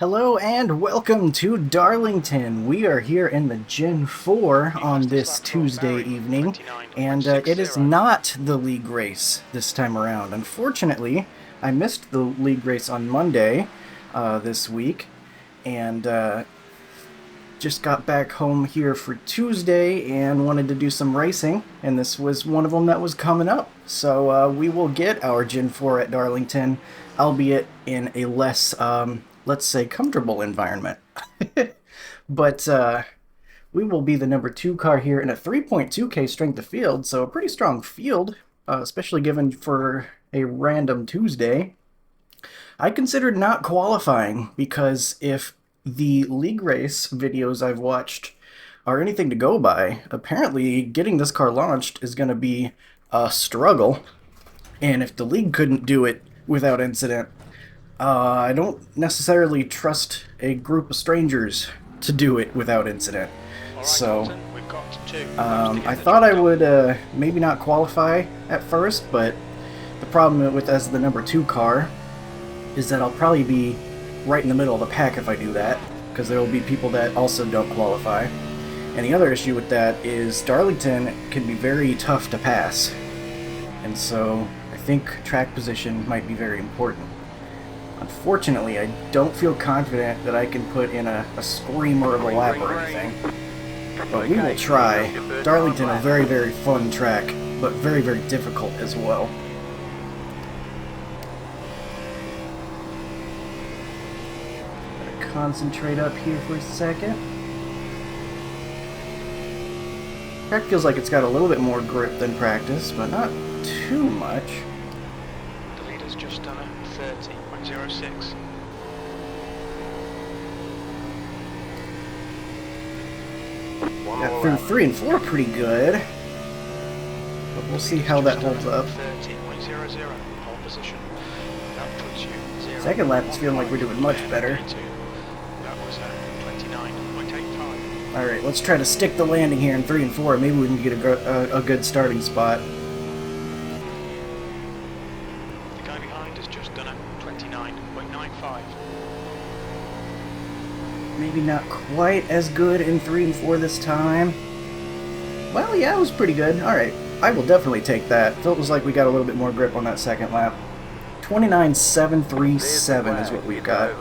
Hello and welcome to Darlington. We are here in the Gen 4 on this Tuesday evening, and it is not the league race this time around. Unfortunately, I missed the league race on Monday this week, and just got back home here for Tuesday and wanted to do some racing, and this was one of them that was coming up. So we will get our Gen 4 at Darlington, albeit in a less, let's say, comfortable environment. But we will be the number 2 car here in a 3.2K strength of field, so a pretty strong field, especially given for a random Tuesday. I considered not qualifying because if the league race videos I've watched are anything to go by, apparently getting this car launched is going to be a struggle. And if the league couldn't do it without incident, I don't necessarily trust a group of strangers to do it without incident. So I thought I would maybe not qualify at first, but the problem with as the number 2 car is that I'll probably be right in the middle of the pack if I do that, because there will be people that also don't qualify. And the other issue with that is Darlington can be very tough to pass, and so I think track position might be very important. Unfortunately, I don't feel confident that I can put in a screamer of a lap or anything, but we will try. Darlington, a very, very fun track, but very, very difficult as well. Concentrate up here for a second. Track feels like it's got a little bit more grip than practice, but not too much. The leader's just done a 30.06. Got through 3 and 4 pretty good, but we'll see how that holds up. 30.00 pole position. That puts you 0. Second lap is feeling like we're doing much better. That was 29.85. Alright, let's try to stick the landing here in 3 and 4. Maybe we can get a good starting spot. The guy behind has just done a 29.95. Maybe not quite as good in 3 and 4 this time. Well, yeah, it was pretty good. Alright, I will definitely take that. Felt like we got a little bit more grip on that second lap. 29.737 is what we've got.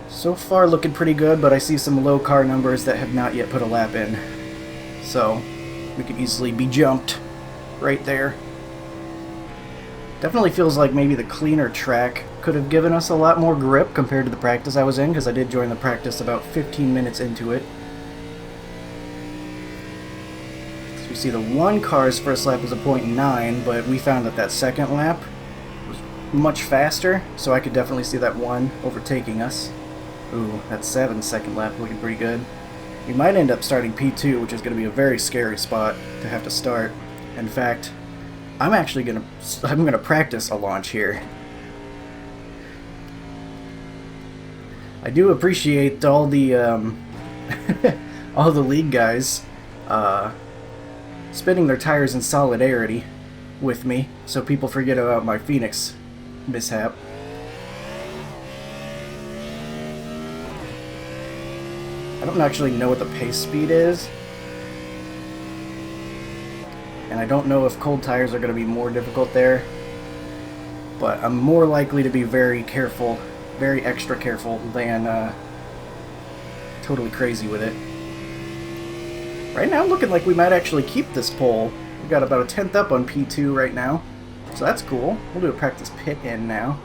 So far looking pretty good, but I see some low car numbers that have not yet put a lap in. So, we could easily be jumped right there. Definitely feels like maybe the cleaner track could have given us a lot more grip compared to the practice I was in, because I did join the practice about 15 minutes into it. So you see the one car's first lap was a 0.9, but we found that that second lap was much faster, so I could definitely see that one overtaking us. Ooh, that 7 second lap looking pretty good. We might end up starting P2, which is going to be a very scary spot to have to start. In fact, I'm gonna practice a launch here. I do appreciate all the all the league guys spinning their tires in solidarity with me, so people forget about my Phoenix mishap. I don't actually know what the pace speed is, and I don't know if cold tires are going to be more difficult there, but I'm more likely to be very careful, very extra careful, than totally crazy with it. Right now looking like we might actually keep this pole. We've got about a 10th up on P2 right now, so that's cool. We'll do a practice pit in now.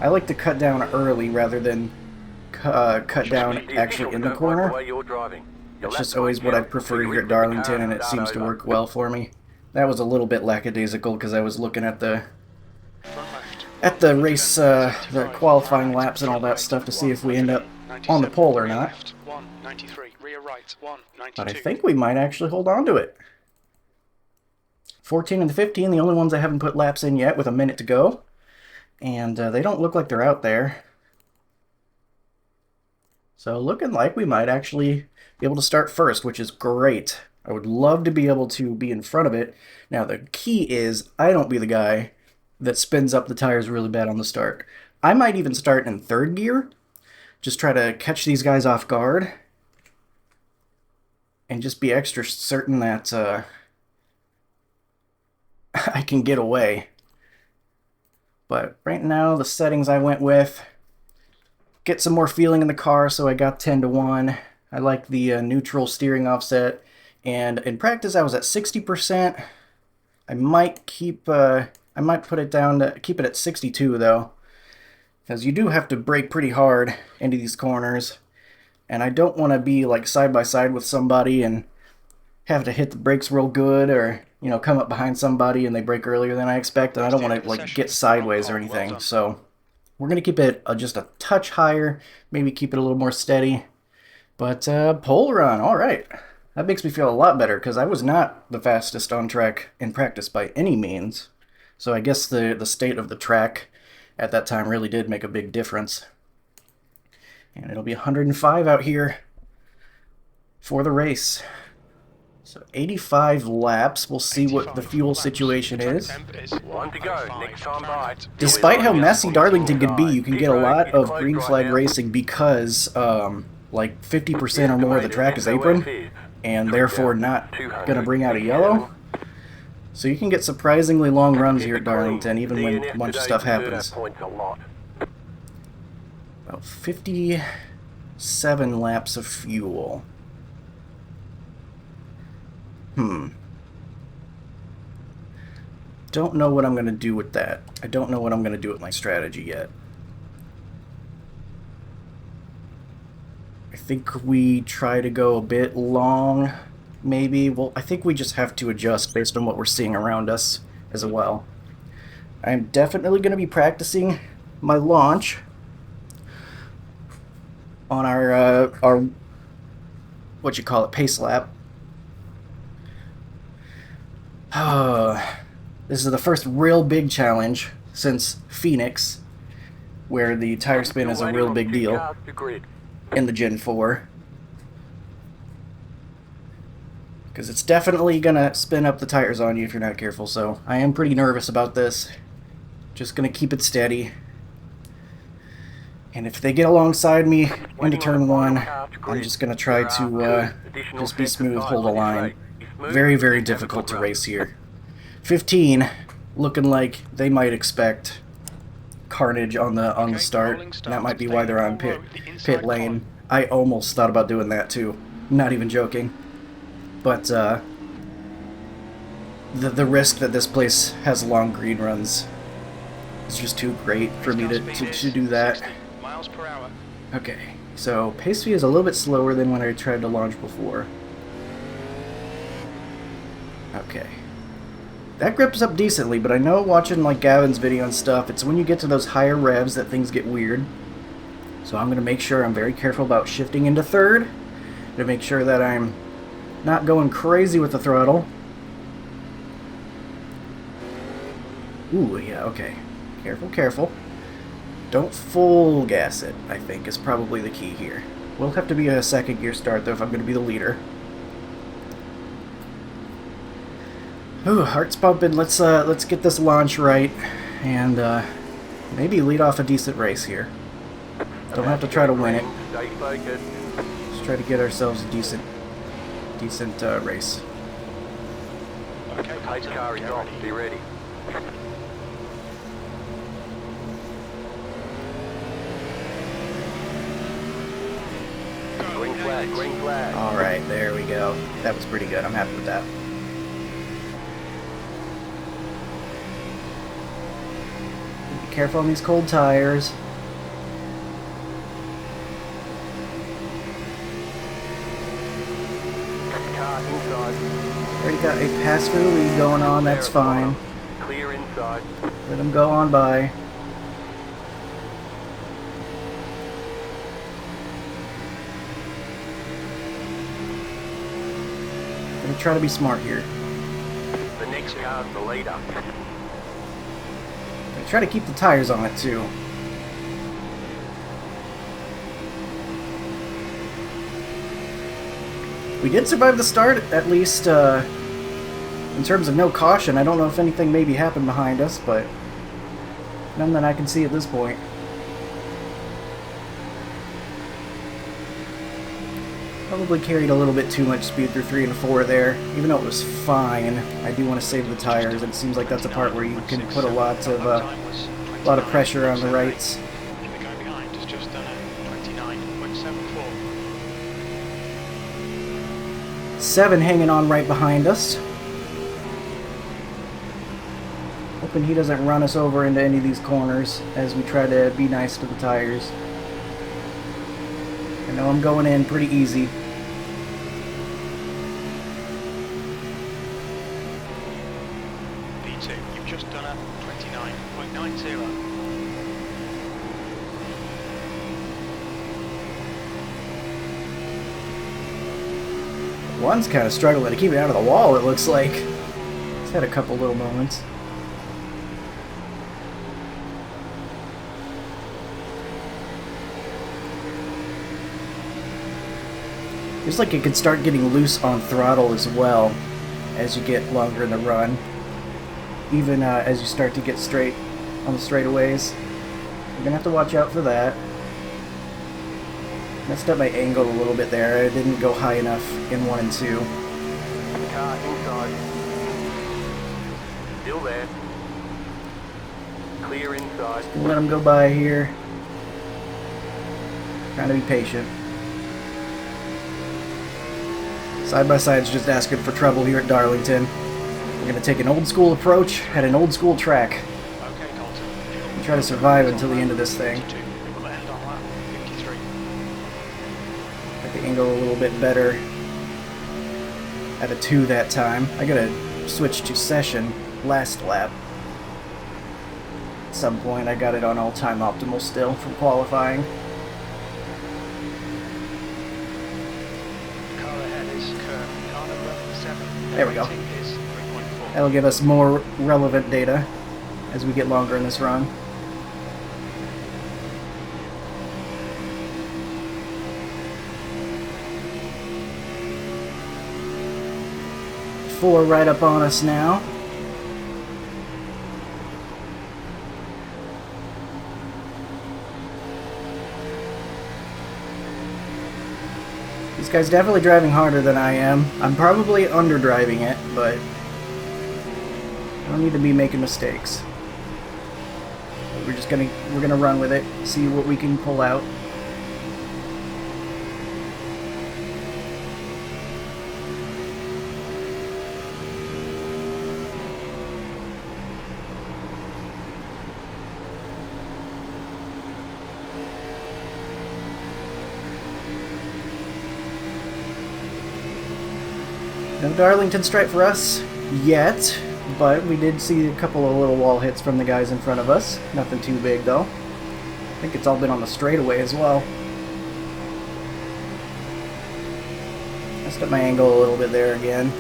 I like to cut down early rather than cut down actually in the corner. It's just always what I prefer here at Darlington, and it seems to work well for me. That was a little bit lackadaisical because I was looking at the race, the qualifying laps and all that stuff to see if we end up on the pole or not. But I think we might actually hold on to it. 14 and 15, the only ones I haven't put laps in yet with a minute to go. And they don't look like they're out there. So looking like we might actually be able to start first, which is great. I would love to be able to be in front of it. Now the key is I don't be the guy that spins up the tires really bad on the start. I might even start in third gear. Just try to catch these guys off guard. And just be extra certain that I can get away. But right now, the settings I went with, get some more feeling in the car, so I got 10-1. I like the neutral steering offset. And in practice, I was at 60%. I might put it down to keep it at 62 though, because you do have to brake pretty hard into these corners, and I don't want to be like side by side with somebody and have to hit the brakes real good, or come up behind somebody and they brake earlier than I expect, and I don't want to like get sideways or anything. So we're gonna keep it just a touch higher, maybe keep it a little more steady. But pole run, all right. That makes me feel a lot better, because I was not the fastest on track in practice by any means. So I guess the state of the track at that time really did make a big difference. And it'll be 105 out here for the race. So 85 laps. We'll see what the fuel situation is. One to go. Next time by. Despite how messy Darlington can be, you can get a lot of green flag racing because like 50% or more of the track is apron, and therefore not going to bring out a yellow. So you can get surprisingly long runs here at Darlington, even when a bunch of stuff happens. About 57 laps of fuel. Don't know what I'm going to do with that. I don't know what I'm going to do with my strategy yet. I think we try to go a bit long, maybe. Well, I think we just have to adjust based on what we're seeing around us as well. I'm definitely going to be practicing my launch on our what you call it, pace lap. This is the first real big challenge since Phoenix, where the tire spin is a real big deal in the Gen 4. Because it's definitely gonna spin up the tires on you if you're not careful, so I am pretty nervous about this. Just gonna keep it steady. And if they get alongside me into turn 1, I'm just gonna try to just be smooth, hold a line. Very, very difficult to race here. 15, looking like they might expect carnage on the start. And that might be why they're on pit lane. I almost thought about doing that too. Not even joking. But the risk that this place has long green runs is just too great for me to do that. Miles per hour. Okay, so pace speed is a little bit slower than when I tried to launch before. Okay. That grips up decently, but I know watching like Gavin's video and stuff, it's when you get to those higher revs that things get weird. So I'm going to make sure I'm very careful about shifting into third, to make sure that I'm not going crazy with the throttle. Ooh, yeah, okay. Careful, careful. Don't full gas it, I think, is probably the key here. Will have to be a second gear start, though, if I'm going to be the leader. Ooh, heart's pumping. Let's get this launch right, and maybe lead off a decent race here. Don't have to try to win it. Just try to get ourselves a decent race. Okay, Pace car is off. Be ready. Green flag, green flag. Alright, there we go. That was pretty good. I'm happy with that. Be careful on these cold tires. Car inside. Already got a pass for the lead going on. That's fine. Clear inside. Let them go on by. Gonna try to be smart here. The next car's the leader. Gonna try to keep the tires on it too. We did survive the start, at least in terms of no caution. I don't know if anything maybe happened behind us, but none that I can see at this point. Probably carried a little bit too much speed through 3 and 4 there. Even though it was fine, I do want to save the tires. It seems like that's a part where you can put a lot of pressure on the rights. And the guy behind has just done a 29.74. 7 hanging on right behind us. Hoping he doesn't run us over into any of these corners as we try to be nice to the tires. I know I'm going in pretty easy. P2, you've just done a 29.90. One's kind of struggling to keep it out of the wall, it looks like. He's had a couple little moments. Feels like it could start getting loose on throttle as well as you get longer in the run. Even as you start to get straight on the straightaways. You're gonna have to watch out for that. Messed up my angle a little bit there. I didn't go high enough in 1 and 2. Car inside. Still there. Clear inside. Let him go by here. Trying to be patient. Side by side's just asking for trouble here at Darlington. We're gonna take an old school approach at an old school track. Okay, Dalton. And try to survive until the end of this thing. We'll end on lap 53. Got the angle a little bit better at a 2 that time. I gotta switch to session last lap. At some point I got it on all-time optimal still from qualifying. The car ahead is car number 7. There we go. Rating is 3.4. That'll give us more relevant data as we get longer in this run. Four right up on us now. This guy's definitely driving harder than I am. I'm probably underdriving it, but I don't need to be making mistakes. We're gonna run with it, see what we can pull out. No Darlington stripe for us yet, but we did see a couple of little wall hits from the guys in front of us. Nothing too big though. I think it's all been on the straightaway as well. Messed up my angle a little bit there again.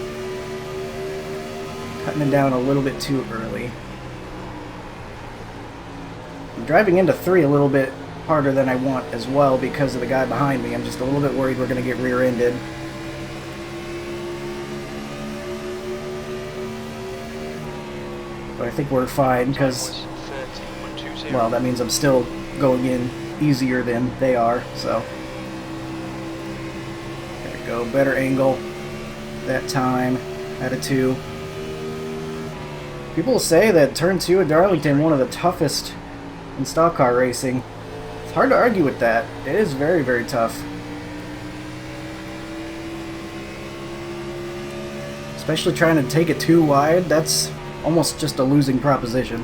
Cutting it down a little bit too early. I'm driving into 3 a little bit harder than I want as well because of the guy behind me. I'm just a little bit worried we're going to get rear-ended. But I think we're fine because, well, that means I'm still going in easier than they are, so. There we go, better angle that time at a 2. People say that turn 2 at Darlington, one of the toughest in stock car racing. It's hard to argue with that. It is very, very tough. Especially trying to take it too wide, that's almost just a losing proposition.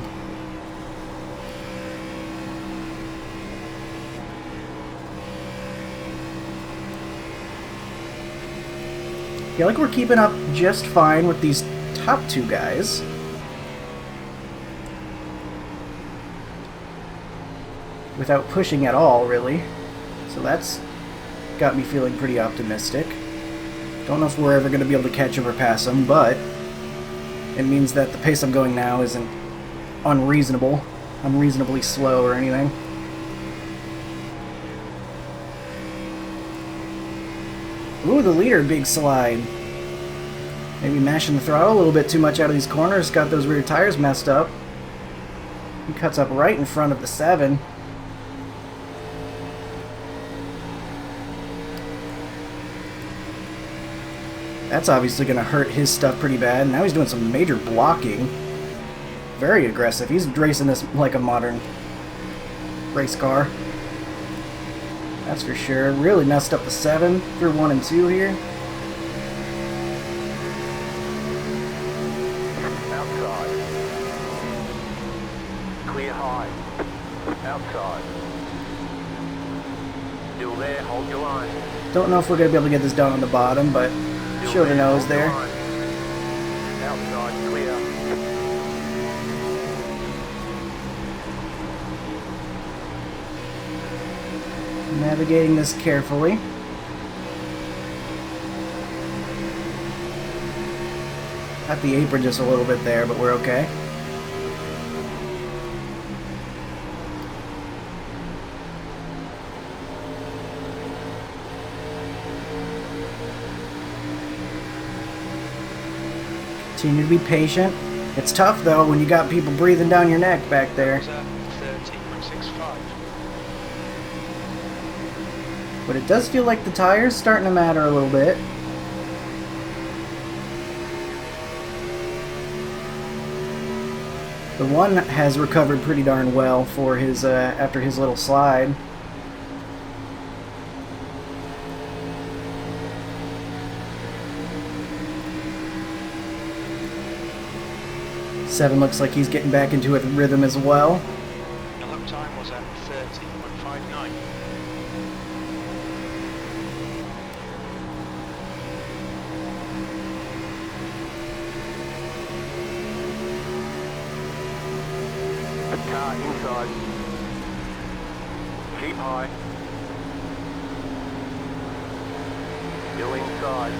I feel like we're keeping up just fine with these top 2 guys. Without pushing at all, really. So that's got me feeling pretty optimistic. Don't know if we're ever going to be able to catch him or pass him, but it means that the pace I'm going now isn't unreasonably slow or anything. Ooh, the leader, big slide. Maybe mashing the throttle a little bit too much out of these corners, got those rear tires messed up. He cuts up right in front of the 7. That's obviously going to hurt his stuff pretty bad. Now he's doing some major blocking. Very aggressive. He's racing this like a modern race car. That's for sure. Really messed up the 7 through 1 and 2 here. Outside. Clear high. Outside. Still there, hold your line. Don't know if we're going to be able to get this done on the bottom, but Still shoulder nose hold your there. line. Outside, clear. Navigating this carefully. At the apron just a little bit there, but we're okay. Continue to be patient. It's tough though when you got people breathing down your neck back there. That was 13.65. But it does feel like the tires starting to matter a little bit. The one has recovered pretty darn well for his after his little slide. Seven looks like he's getting back into a rhythm as well. The lap time was at 13.59. Car inside. Keep high. Still inside.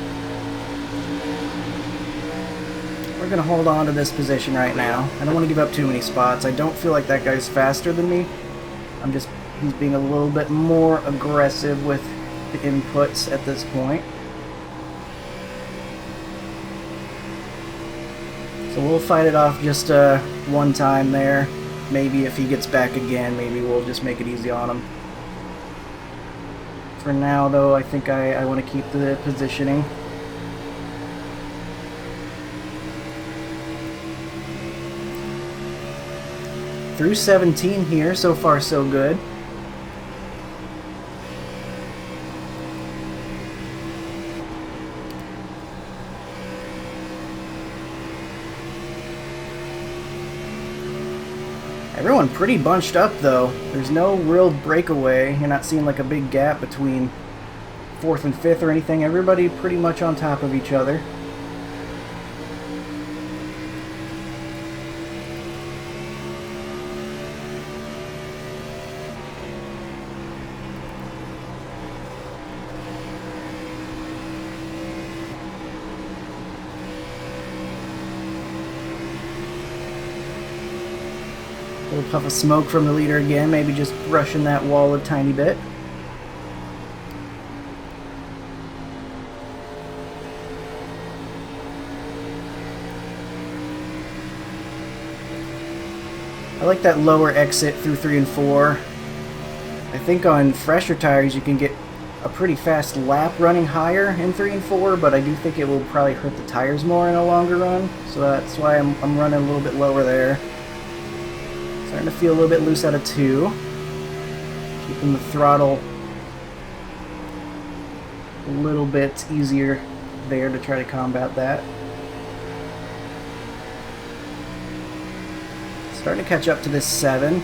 We're going to hold on to this position right now. I don't want to give up too many spots. I don't feel like that guy's faster than me. He's being a little bit more aggressive with the inputs at this point. So we'll fight it off just one time there. Maybe if he gets back again, maybe we'll just make it easy on him. For now, though, I think I want to keep the positioning. Through 17 here, so far so good. Everyone pretty bunched up though. There's no real breakaway. You're not seeing like a big gap between 4th and 5th or anything. Everybody pretty much on top of each other. A little puff of smoke from the leader again, maybe just brushing that wall a tiny bit. I like that lower exit through 3 and 4. I think on fresher tires you can get a pretty fast lap running higher in 3 and 4, but I do think it will probably hurt the tires more in a longer run, so that's why I'm running a little bit lower there. Starting to feel a little bit loose out of 2. Keeping the throttle a little bit easier there to try to combat that. Starting to catch up to this 7.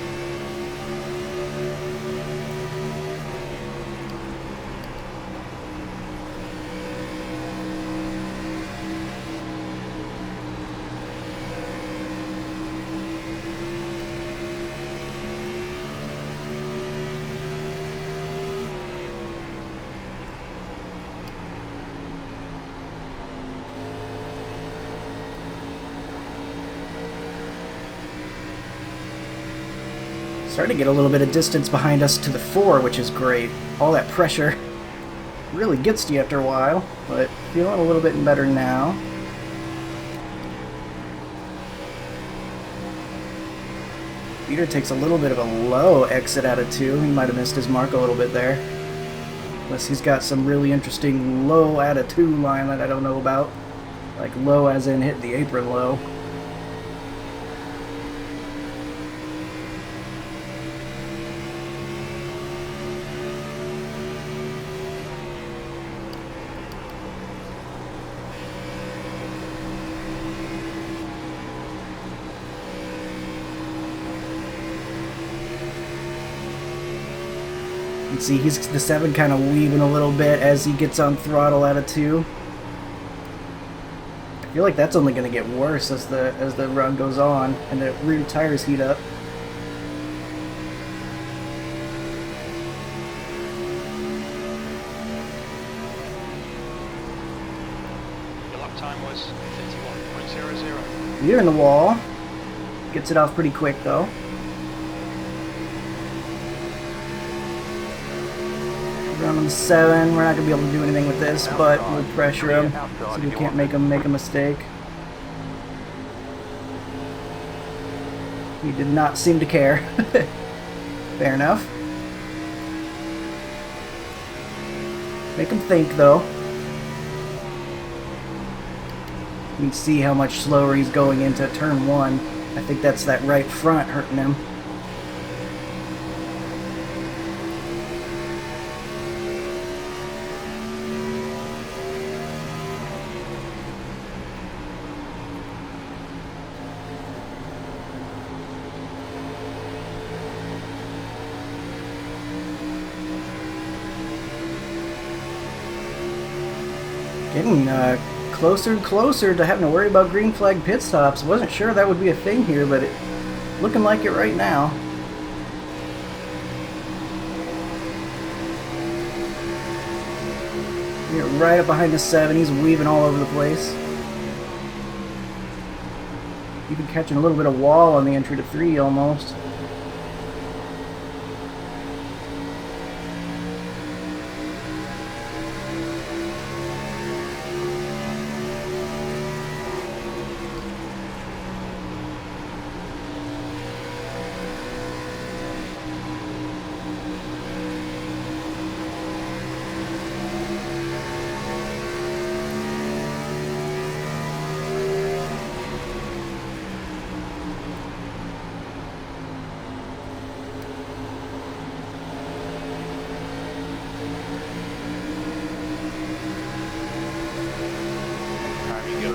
Starting to get a little bit of distance behind us to the 4, which is great. All that pressure really gets to you after a while, but feeling a little bit better now. Peter takes a little bit of a low exit out of 2. He might have missed his mark a little bit there. Unless he's got some really interesting low out of 2 line that I don't know about. Like low as in hit the apron low. You can see he's the 7 kind of weaving a little bit as he gets on throttle out of 2. I feel like that's only going to get worse as the run goes on and the rear tires heat up. Your lap time was 31.00. You're in the wall. Gets it off pretty quick though. On 7, we're not going to be able to do anything with this, but we'll pressure him so we can't make him make a mistake. He did not seem to care. Fair enough. Make him think though. You can see how much slower he's going into turn 1. I think that's that right front hurting him. Getting closer and closer to having to worry about green flag pit stops. Wasn't sure that would be a thing here, but it's looking like it right now. You're right up behind the 7. He's weaving all over the place. Even catching a little bit of wall on the entry to 3 almost.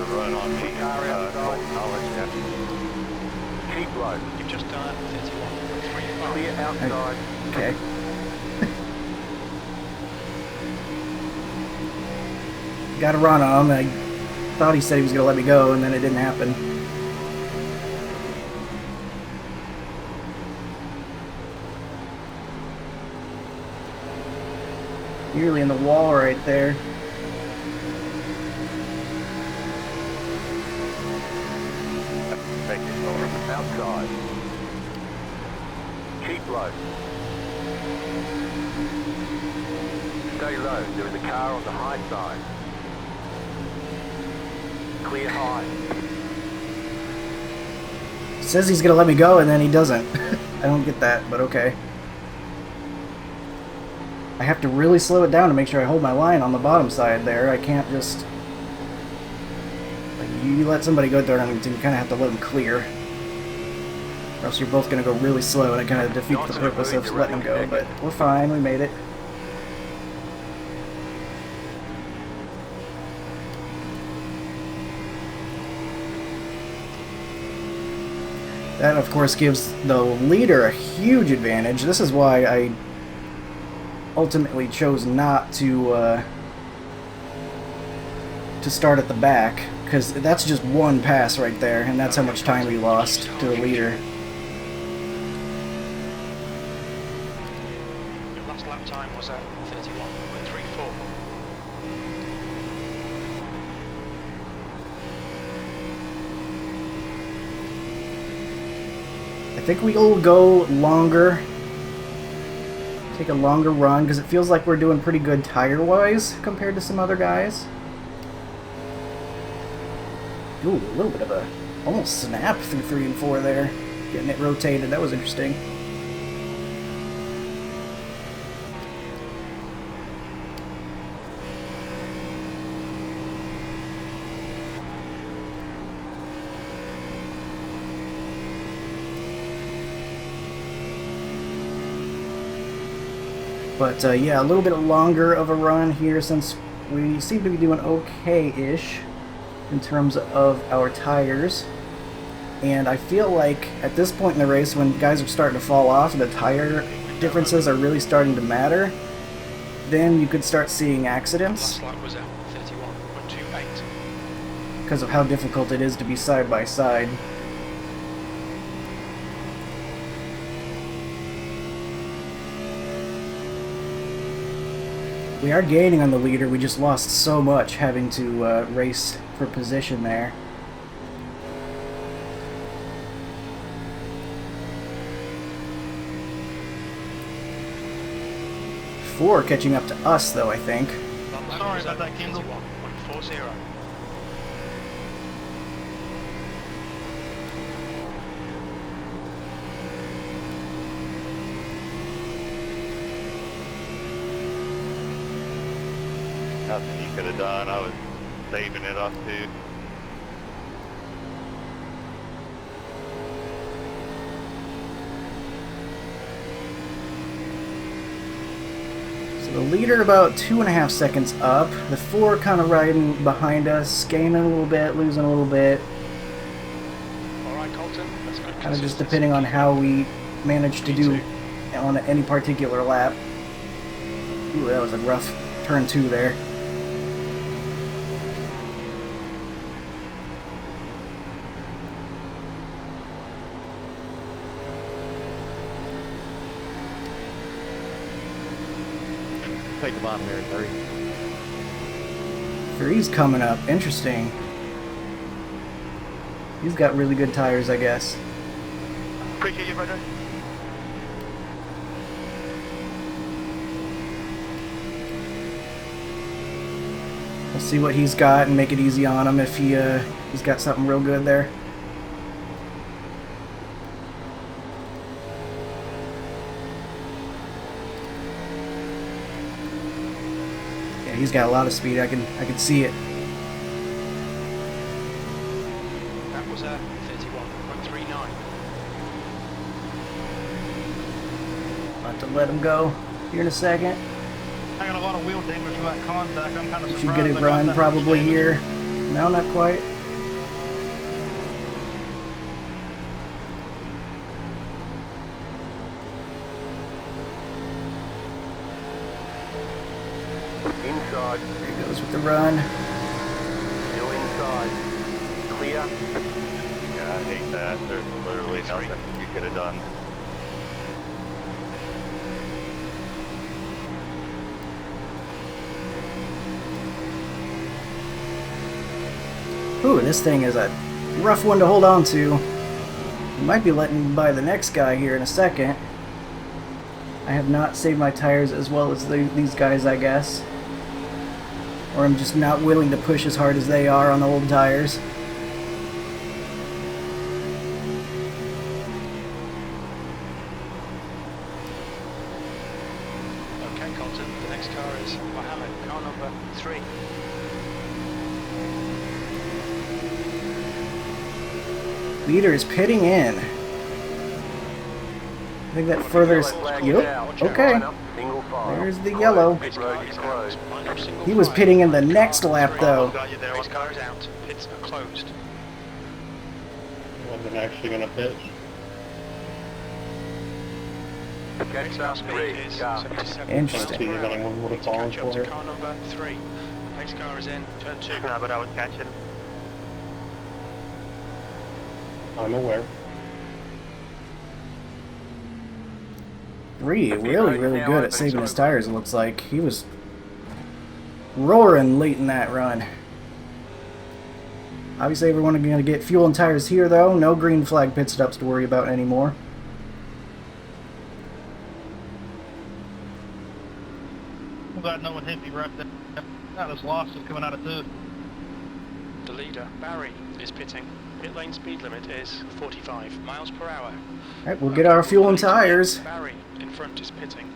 Run on me. Keep low. You've just done 31.35. Clear outside. Okay. Got a run on him. I thought he said he was going to let me go, and then it didn't happen. Nearly in the wall right there. Outside. Keep low. Stay low. There is a car on the high side. Clear high. Says he's gonna let me go and then he doesn't. I don't get that, but okay. I have to really slow it down to make sure I hold my line on the bottom side there. I can't just... Like, you let somebody go Darlington, you kind of have to let them clear. Or else you're both going to go really slow and it kind of defeats the purpose of letting them go, but we're fine, we made it. That, of course, gives the leader a huge advantage. This is why I ultimately chose not to start at the back, because that's just one pass right there, and that's how much time we lost to the leader. Your last lap time was at 31.34. I think we'll go longer, take a longer run, because it feels like we're doing pretty good tire-wise compared to some other guys. Ooh, a little bit of a almost snap through 3 and 4 there, getting it rotated. That was interesting. But yeah, a little bit longer of a run here since we seem to be doing okay-ish in terms of our tires. And I feel like at this point in the race, when guys are starting to fall off and the tire differences are really starting to matter, then you could start seeing accidents. Last lap was at 31.28. Because of how difficult it is to be side by side. We are gaining on the leader, we just lost so much having to race for position there. Four catching up to us though, I think. Sorry about that, Kendall. 31.40. Nothing you could have done. I was saving it off too. So the leader about 2.5 seconds up. The four kind of riding behind us, gaining a little bit, losing a little bit. Alright, Colton, that's good. Kind of just depending on how we manage to do on any particular lap. Ooh, that was a rough turn 2 there. Take the bottom there, 30. 3's coming up. Interesting. He's got really good tires, I guess. Appreciate you, brother. We'll see what he's got and make it easy on him if he's got something real good there. Yeah, he's got a lot of speed. I can see it. That was a 31.39. About to let him go here in a second. I got a lot of wheel damage from that contact. I'm kind of surprised. Should get it I got run that probably much here. damage. No, not quite. Inside. There goes with the run. Still inside. Clear. Yeah, I hate that. There's literally nothing you could have done. Ooh, this thing is a rough one to hold on to. We might be letting by the next guy here in a second. I have not saved my tires as well as these guys, I guess. Or I'm just not willing to push as hard as they are on the old tires. Okay, Colton, the next car is Mohammed, car number 3. Leader is pitting in. I think that furthers... Yep. Okay. Single file. There's the yellow. Pit road is closed. He was pitting in the next lap, though. Got you there. Next car is out, pits are closed. Wasn't actually gonna pitch. Catch Next car up. speed Three. is Go. 77. Interesting. See if anyone would have fallen Catch up for to it. car number 3. Next car is in, turn 2. No, but I was catching. I'm aware. 3 really good at saving his tires, it looks like. He was roaring late in that run. Obviously everyone is going to get fuel and tires here, though. No green flag pit stops to worry about anymore. I'm glad no one hit me right there. That was lost is coming out of 2. The leader, Barry, is pitting. Pit lane speed limit is 45 miles per hour. Alright, we'll get our fuel and tires. Barry in front is pitting.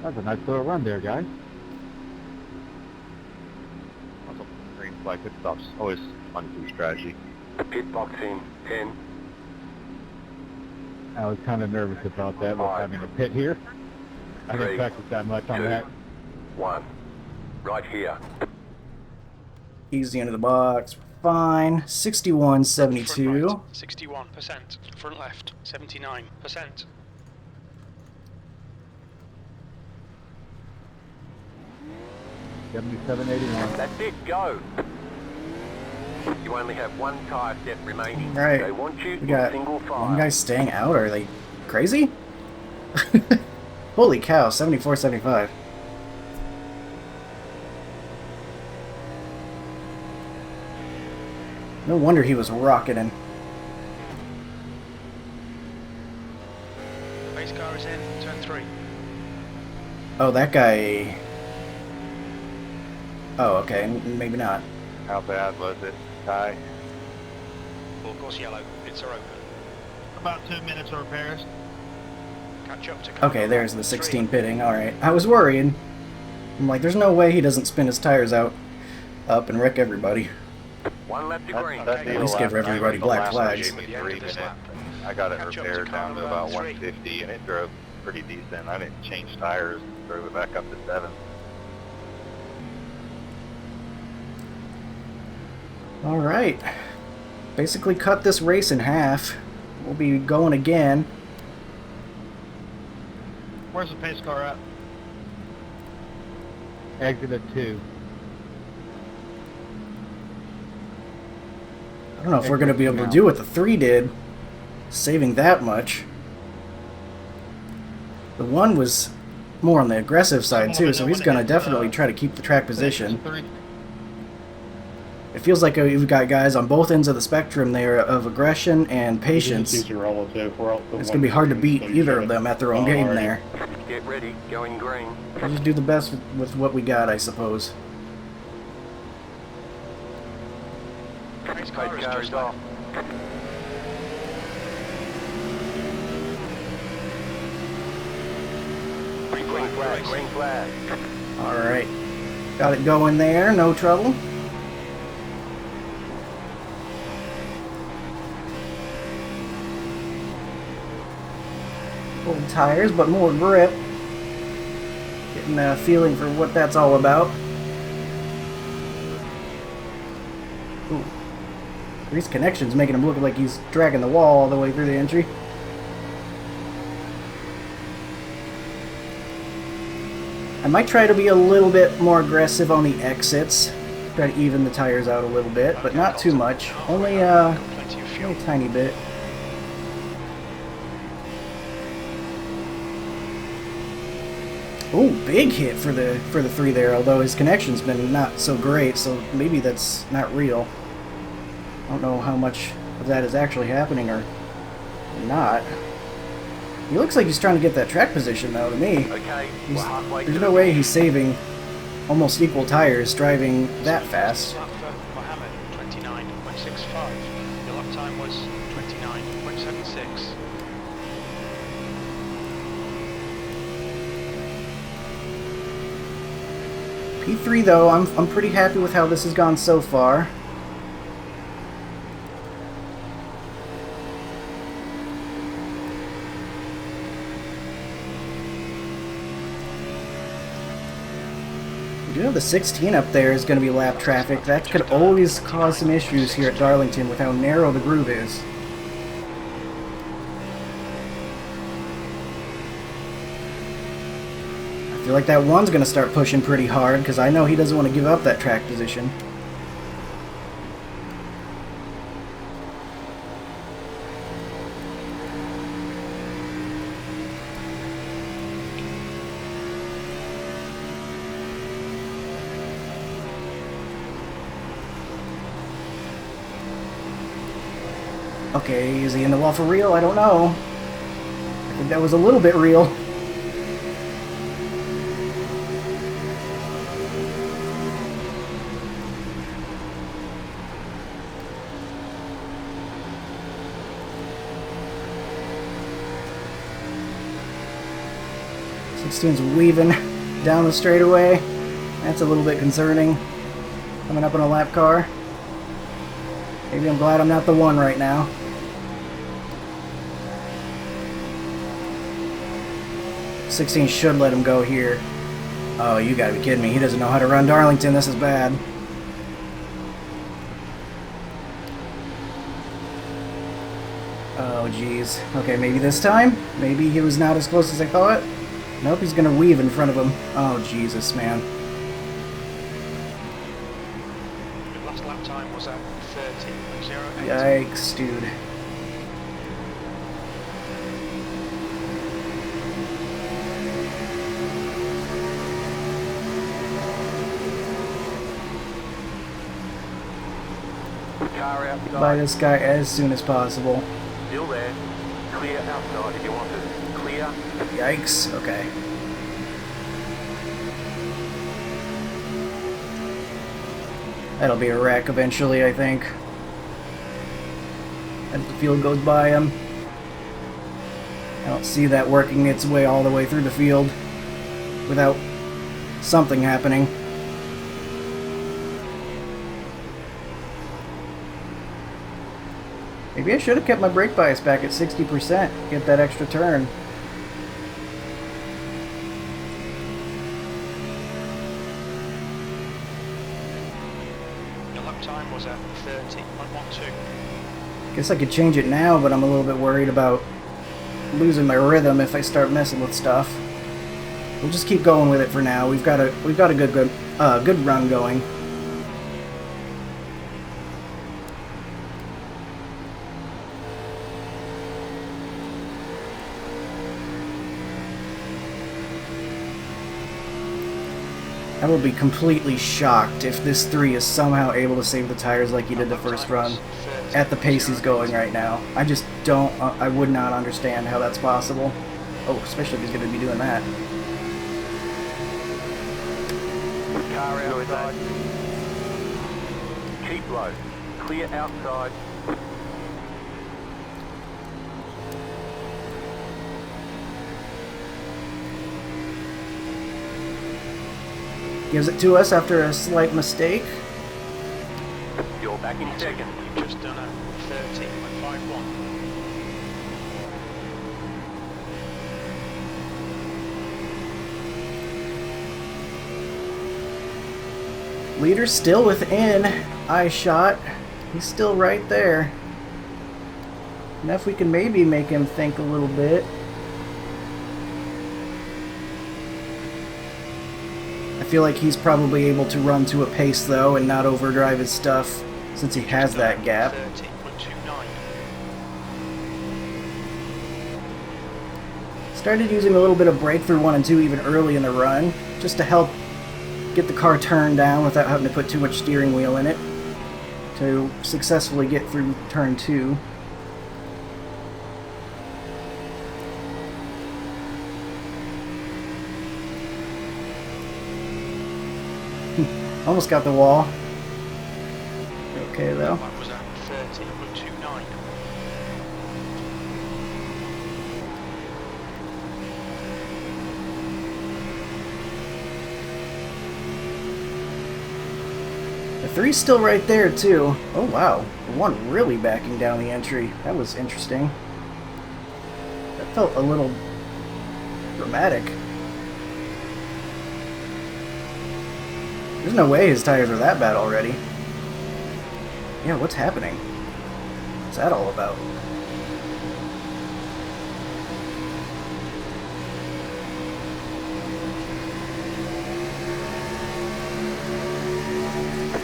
That's a nice little run there, guys. Green flag pit stops. Always fun to strategy. Pit box in. 10. I was kind of nervous about that with having a pit here. I didn't Three, practice that much on 2, that. 1. Right here. Easy into the box. Fine. 61.72. Front right, 61%. Front left, 79%. 77.81. That's it, go. You only have one tyre set remaining. Right. They want you We in got single one file. guy staying out. Are they crazy? Holy cow, 74.75. No wonder he was rocketing. Race car is in, turn 3. Oh, that guy... Oh, okay, maybe not. How bad was it, Ty? Well, of course yellow, it's are open. About 2 minutes of repairs. Catch up to car Okay, number there's the 16 3. pitting, alright. I was worried. I'm like, there's no way he doesn't spin his tires up and wreck everybody. One left to green. That At least give everybody black flags. Gave me 3 minutes, and I got it repaired down to about 150, and it drove pretty decent. I didn't change tires, drove it back up to 7. Alright. Basically cut this race in half. We'll be going again. Where's the pace car at? Exit at 2. I don't know if we're going to be able to do what the 3 did, saving that much. The 1 was more on the aggressive side too, so he's going to definitely try to keep the track position. It feels like we've got guys on both ends of the spectrum there of aggression and patience. It's relative. It's going to be hard to beat either of them at their own game there. Get ready, going green. We'll just do the best with what we got, I suppose. Race car Pace is car just is off. left. Green Green flag, flag, green flag. Alright. Got it going there, no trouble. Old tires, but more grip. Getting a feeling for what that's all about. Ooh. Grease connections making him look like he's dragging the wall all the way through the entry. I might try to be a little bit more aggressive on the exits. Try to even the tires out a little bit, but not too much. Only a tiny bit. Oh, big hit for the 3 there, although his connection's been not so great, so maybe that's not real. I don't know how much of that is actually happening or not. He looks like he's trying to get that track position, though, to me. Okay, we're halfway There's to no the way finish. he's saving almost equal tires driving that fast. Lap for Mohammed, 29.65. Your lap time was 29.76. P3 though, I'm pretty happy with how this has gone so far. We do have the 16 up there is going to be lap traffic. That could always cause some issues here at Darlington with how narrow the groove is. I feel like that 1's going to start pushing pretty hard because I know he doesn't want to give up that track position. Okay, is he in the wall for real? I don't know. I think that was a little bit real. Sixteen's weaving down the straightaway. That's a little bit concerning. Coming up on a lap car. Maybe I'm glad I'm not the 1 right now. 16 should let him go here. Oh, you gotta be kidding me. He doesn't know how to run Darlington. This is bad. Oh, jeez. Okay, maybe this time? Maybe he was not as close as I thought? Nope, he's gonna weave in front of him. Oh, Jesus, man. Your last lap time was at 30.08. Yikes, dude. Car outside. Buy this guy as soon as possible. Still there. Clear outside if you want it. Clear. Yikes, okay. That'll be a wreck eventually, I think. As the field goes by him. I don't see that working its way all the way through the field without something happening. Maybe I should have kept my brake bias back at 60%, get that extra turn. Your lap time was at 30.12. Guess I could change it now, but I'm a little bit worried about losing my rhythm if I start messing with stuff. We'll just keep going with it for now. We've got a good run going. I will be completely shocked if this 3 is somehow able to save the tires like he did the first run at the pace he's going right now. I just don't, I would not understand how that's possible. Oh, especially if he's going to be doing that. Car outside. Keep low. Clear outside. Gives it to us after a slight mistake. You're back in second. You've just done a 30.51. Leader's still within eye shot. He's still right there. Now if we can maybe make him think a little bit. I feel like he's probably able to run to a pace though and not overdrive his stuff since he has that gap. 30.29. Started using a little bit of brake through 1 and 2 even early in the run just to help get the car turned down without having to put too much steering wheel in it to successfully get through turn 2. Almost got the wall. Okay though. That was at 30.29. The 3's still right there too. Oh wow, the 1 really backing down the entry. That was interesting. That felt a little dramatic. There's no way his tires are that bad already. Yeah, what's happening? What's that all about?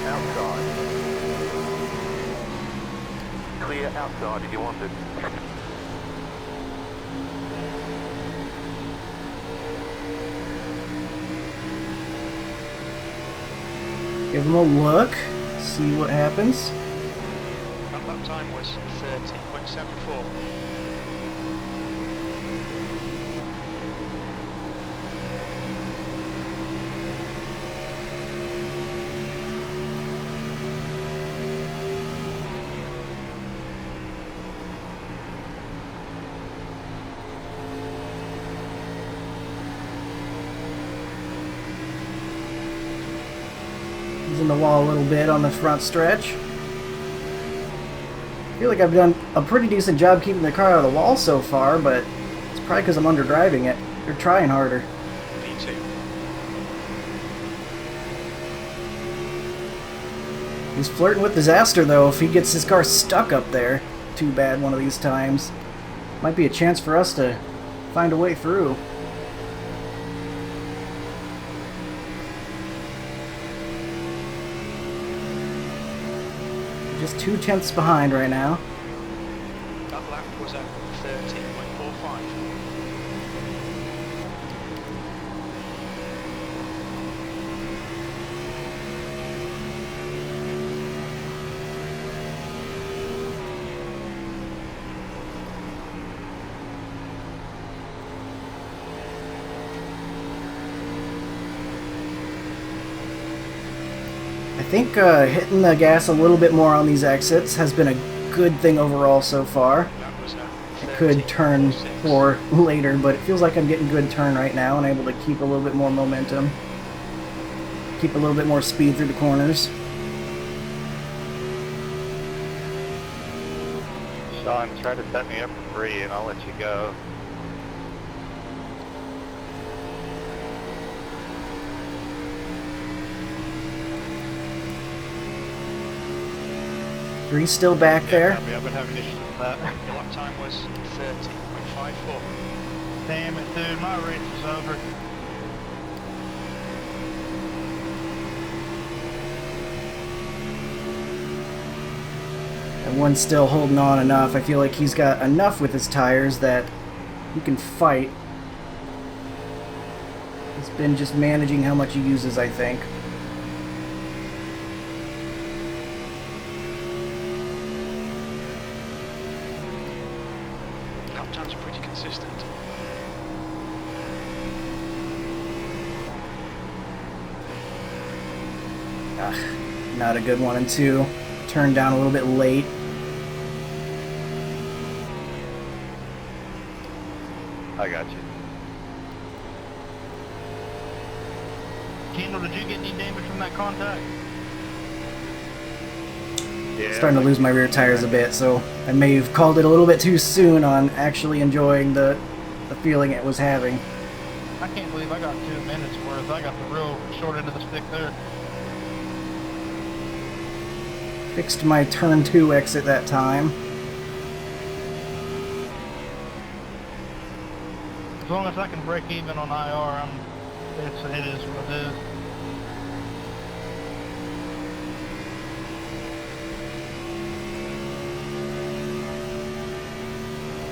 Outside. Clear outside if you want it. Give him a look, see what happens. That lap time was 30.74. He's in the wall a little bit on the front stretch. I feel like I've done a pretty decent job keeping the car out of the wall so far, but it's probably because I'm underdriving it. They're trying harder. P2. He's flirting with disaster, though, if he gets his car stuck up there. Too bad one of these times. Might be a chance for us to find a way through. Just 2/10 behind right now. That lap was at 13.45. I think hitting the gas a little bit more on these exits has been a good thing overall so far. That was at It could turn 13.6. for later, but it feels like I'm getting good turn right now and able to keep a little bit more momentum. Keep a little bit more speed through the corners. Sean, try to set me up for free and I'll let you go. Three's still back there. I've been having issues with that. Your lap time was 13.54. Damn it, dude. My race is over. And one's still holding on enough. I feel like he's got enough with his tires that he can fight. He's been just managing how much he uses, I think. Lap times are pretty consistent. Not a good 1 and 2. Turned down a little bit late. I got you. Kendall, did you get any damage from that contact? Yeah, Starting to lose my rear tires a bit, so I may have called it a little bit too soon on actually enjoying the feeling it was having. I can't believe I got 2 minutes worth. I got the real short end of the stick there. Fixed my turn 2 exit that time. As long as I can break even on IR, it is what it is.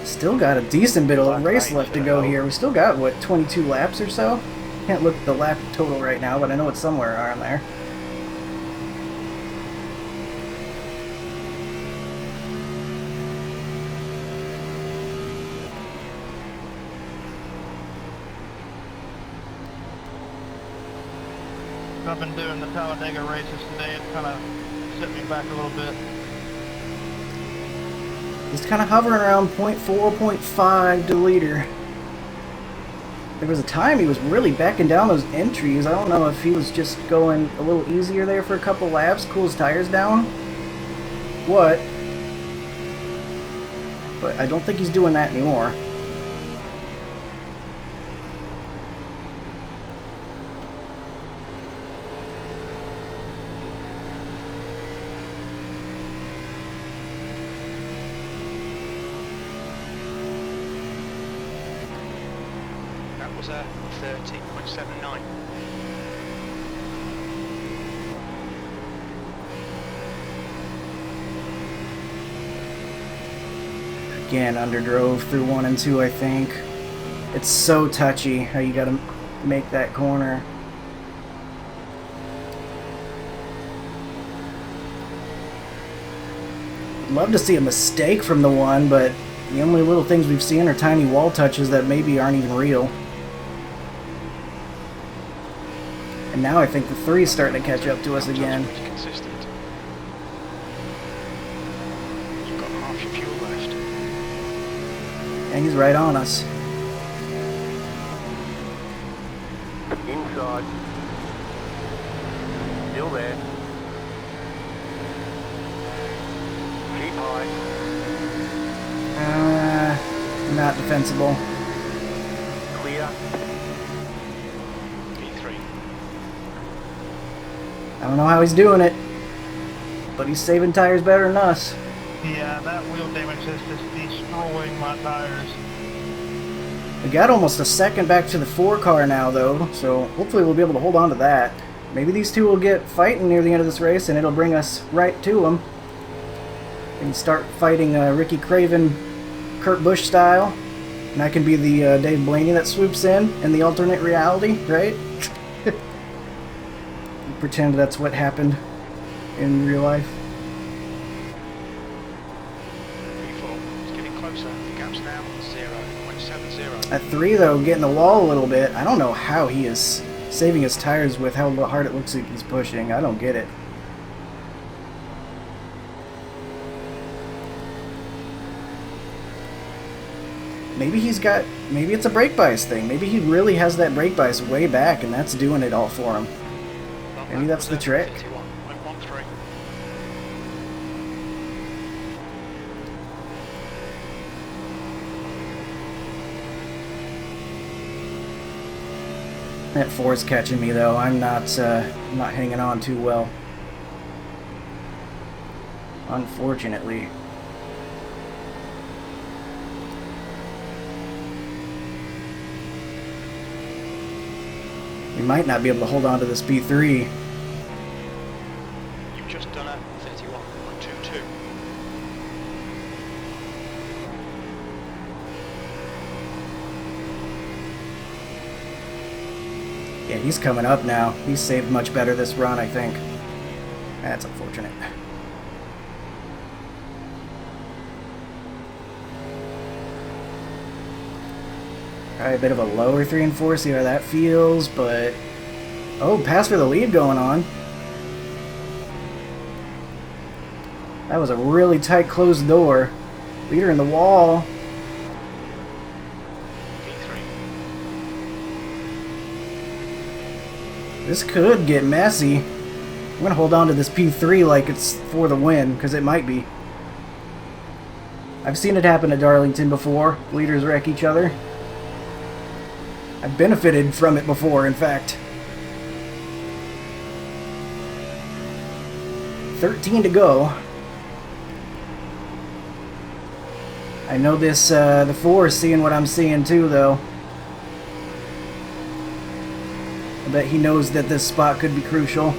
Still got a decent bit of race left to go here. We still got, what, 22 laps or so? Can't look at the lap total right now, but I know it's somewhere around there. I've been doing the Talladega races today. It's kind of set me back a little bit. He's kind of hovering around 0.4, 0.5 to liter. There was a time he was really backing down those entries. I don't know if he was just going a little easier there for a couple laps, cool his tires down. What? But I don't think he's doing that anymore. That was a 13.79. Again, underdrove through 1 and 2, I think. It's so touchy how you gotta make that corner. Love to see a mistake from the 1, but the only little things we've seen are tiny wall touches that maybe aren't even real. And now I think the 3 is starting to catch up to us Lap times again. pretty consistent. You've got half your fuel left. And he's right on us. Inside. Still there. Keep high. Not defensible. Clear. don't know how he's doing it, but he's saving tires better than us. Yeah, that wheel damage is just destroying my tires. We got almost a second back to the 4 car now, though, so hopefully we'll be able to hold on to that. Maybe these two will get fighting near the end of this race, and it'll bring us right to them. And start fighting Ricky Craven, Kurt Busch style. And I can be the Dave Blaney that swoops in the alternate reality, right? Pretend that's what happened in real life. 3-4. It's getting closer. The gap's now 0.70. At 3, though, getting the wall a little bit. I don't know how he is saving his tires with how hard it looks like he's pushing. I don't get it. Maybe it's a brake bias thing. Maybe he really has that brake bias way back and that's doing it all for him. Maybe that's the trick. 51.13. That 4 is catching me though. I'm not hanging on too well. Unfortunately. We might not be able to hold on to this P3. You've just done a 31.22. Yeah, he's coming up now. He's saved much better this run, I think. That's unfortunate. Probably a bit of a lower 3 and 4, see how that feels, but... Oh, pass for the lead going on. That was a really tight closed door. Leader in the wall. P3. This could get messy. I'm going to hold on to this P3 like it's for the win, because it might be. I've seen it happen at Darlington before. Leaders wreck each other. I've benefited from it before, in fact. 13 to go. I know this, the 4 is seeing what I'm seeing too, though. I bet he knows that this spot could be crucial.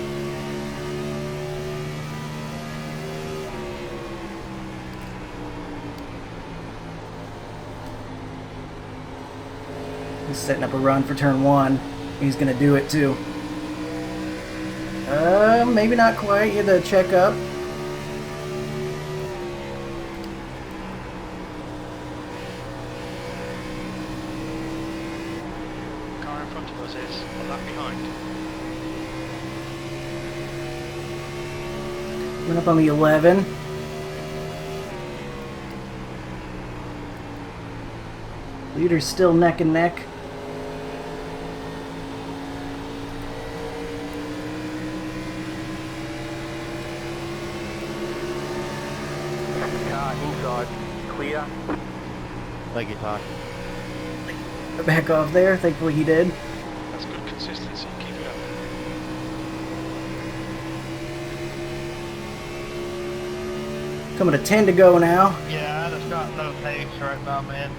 He's setting up a run for turn 1. He's gonna do it too. Maybe not quite. You had to check up. Car in front of us is a lap behind. Coming up on the 11. Leader's still neck and neck. Car inside, clear. Thank you, Todd. Back off there. Thankfully he did. That's good consistency. Keep it up. Coming to 10 to go now. Yeah, I just got no pace right now, man.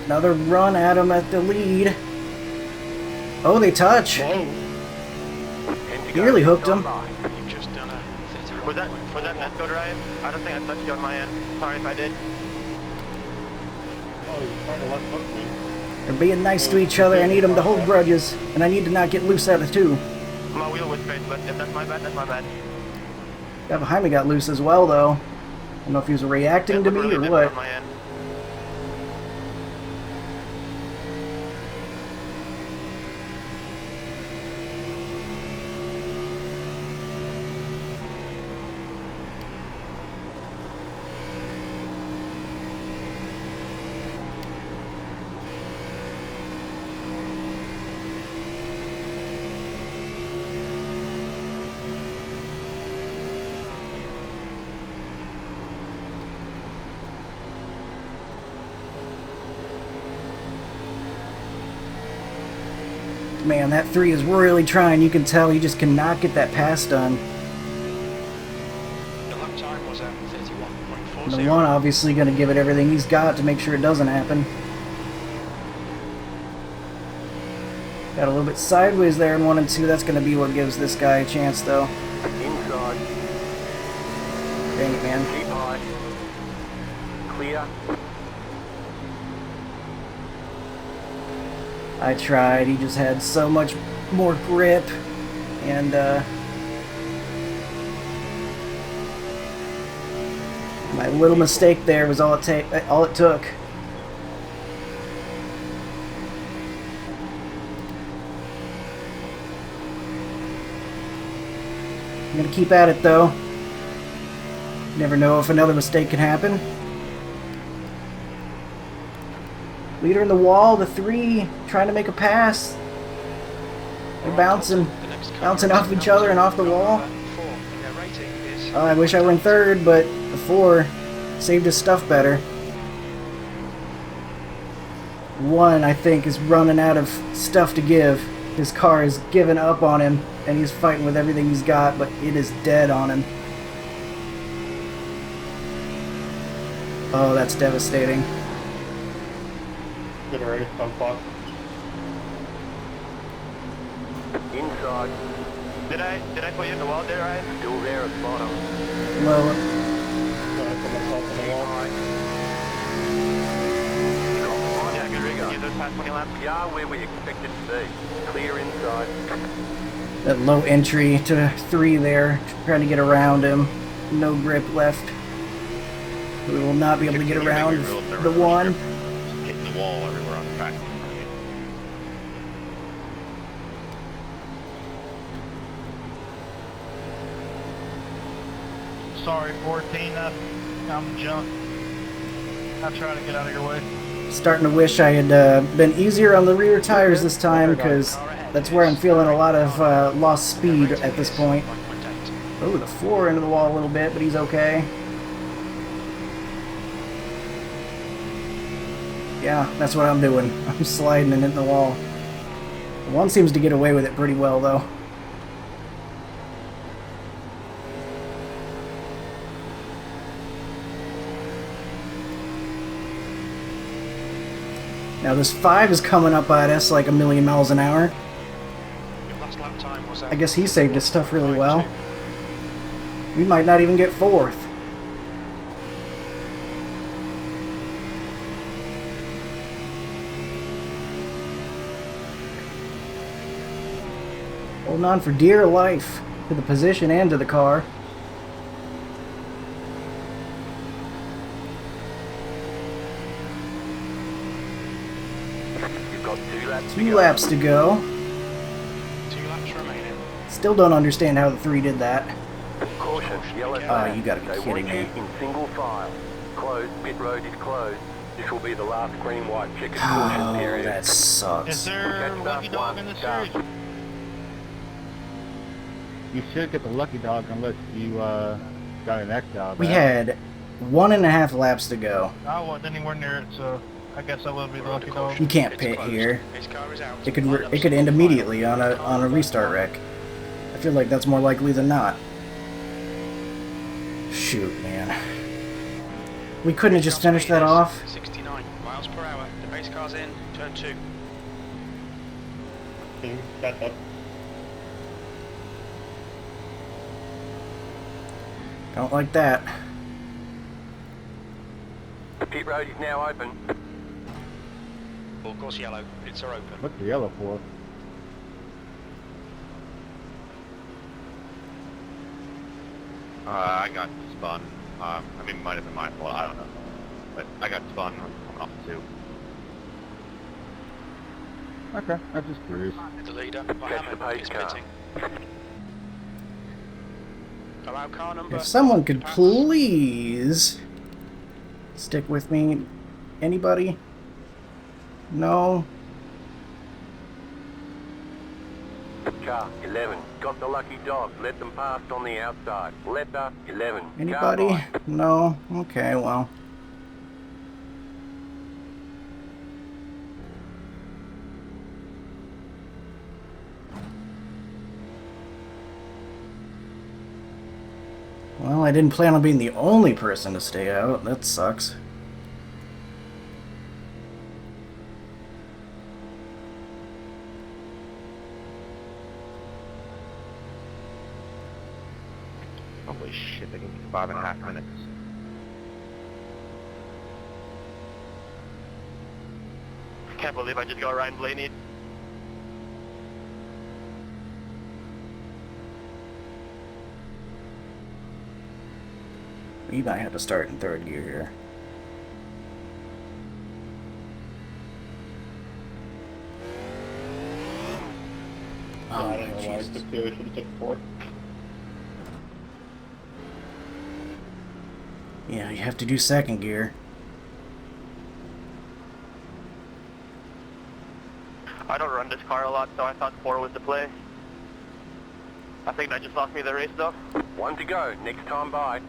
Another run at him at the lead. Oh, they touch. Whoa. Nearly hooked him. You've just done a 31. Was that net go drive? I don't think I touched you on my end. Sorry if I did. Oh, you're trying to let hook me. They're being nice to each other. I need them to hold grudges, and I need to not get loose out of 2. My wheel was straight, but if that's my bad, that's my bad. Guy behind me got loose as well, though. I don't know if he was reacting It to looked me really or different what. on my end. Man, that 3 is really trying. You can tell he just cannot get that pass done. The lap time was at 31.40. And the 1 obviously going to give it everything he's got to make sure it doesn't happen. Got a little bit sideways there in 1 and 2. That's going to be what gives this guy a chance, though. Inside. Dang it, man. Keep high. Clear. I tried. He just had so much more grip, and my little mistake there was all it took. I'm gonna keep at it though. Never know if another mistake can happen. Leader in the wall, the 3, trying to make a pass. They're bouncing off each other and off the wall. Oh, I wish I were in 3rd, but the 4 saved his stuff better. 1, I think, is running out of stuff to give. His car is giving up on him, and he's fighting with everything he's got, but it is dead on him. Oh, that's devastating. Get ready, I'm clock. Inside. Did I put you in the wall there, Ryan? Still there at the bottom. Low. I put myself in the wall. Yeah, good rig. Can you do this past 20 laps? Yeah, where we expected to be. Clear inside. That low entry to 3 there, trying to get around him. No grip left. We will not be able to get around the 1. Hitting the wall everywhere on the track. Sorry, 14. I'm junk. I'll try to get out of your way. Starting to wish I had been easier on the rear tires this time, because that's where I'm feeling a lot of lost speed at this point. Oh, the 4 into the wall a little bit, but he's okay. Yeah, that's what I'm doing. I'm sliding it in the wall. The 1 seems to get away with it pretty well, though. Now this 5 is coming up at us like a million miles an hour. I guess he saved his stuff really well. We might not even get 4th. Holding on for dear life to the position and to the car. You've got 2 laps. 2 laps to go. 2 laps remaining. Still don't understand how the 3 did that. Caution, yellow Oh, flag. you gotta be They kidding want me. you in single file. Closed. Pit road is closed. This will be the last green, white checkered caution Oh, period. that Is sucks. there a lucky dog in this series? You should get the lucky dog unless you got an X job. We had 1.5 laps to go. I wasn't anywhere near it, so I guess I will be the lucky dog. You can't pit here. His car is out. It could end immediately on a restart wreck. I feel like that's more likely than not. Shoot, man. We couldn't have just finished that off. 69 miles per hour. The pace car's in. Turn 2. Back up. Don't like that. The pit road is now open. Of course, yellow. Pits are open. What's the yellow for? I got spun. I mean, it might have been my fault. I don't know. But I got spun coming off the 2. Okay, I'm just curious. The leader, the Mohammed, pace is car. pitting. Allow car number. If someone could please stick with me. Anybody? No? Car 11. Got the lucky dog. Let them pass on the outside. Letter 11. Anybody? Car No? Okay, well. Well, I didn't plan on being the only person to stay out. That sucks. Holy shit, they can be 5.5 minutes. Can't believe I just got Ryan Blaney. We might have to start in third gear here. Oh, I don't know why I Jesus. took 2, I should have took 4. Yeah, you have to do second gear. I don't run this car a lot, so I thought 4 was the play. I think that just lost me the race though. 1 to go, next time by.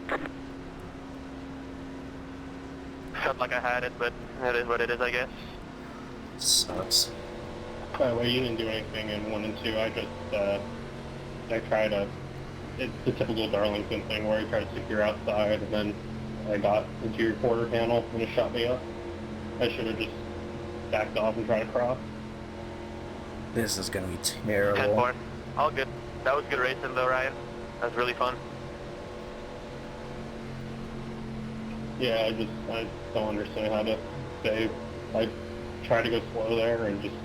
Felt like I had it, but it is what it is, I guess. Sucks. By the way, you didn't do anything in 1 and 2. I just, I tried to, it's the typical Darlington thing where you try to secure outside and then I got into your quarter panel and it shot me up. I should have just backed off and tried to cross. This is gonna be terrible. 10-4. All good. That was good racing though, Ryan. That was really fun. Yeah, I don't understand how to save. I try to go slow there and just